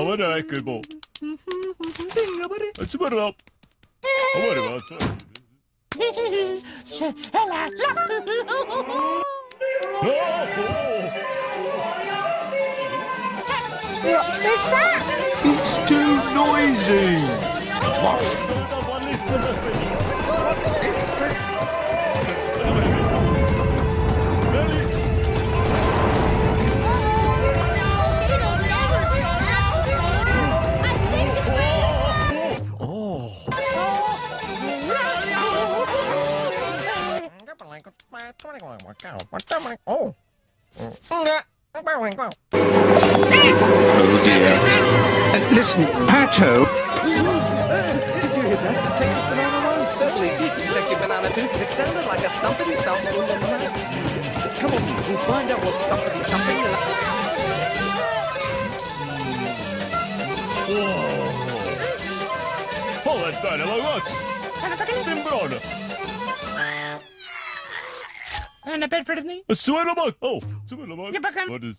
vad räcker på. Jag smörjer upp. Vad det var så. What was that? It's too noisy. Oh dear. Listen, Pato. Did you hear that? Take the banana one. Certainly did. Take your banana too. It sounded like a thumpity thump in the nuts. Come on, we'll find out what's thumpity thumping. Håll ett det var gott. Det är bra nu. Not bad for me. A swirl bug. Oh, swirl bug. Yeah, but What is?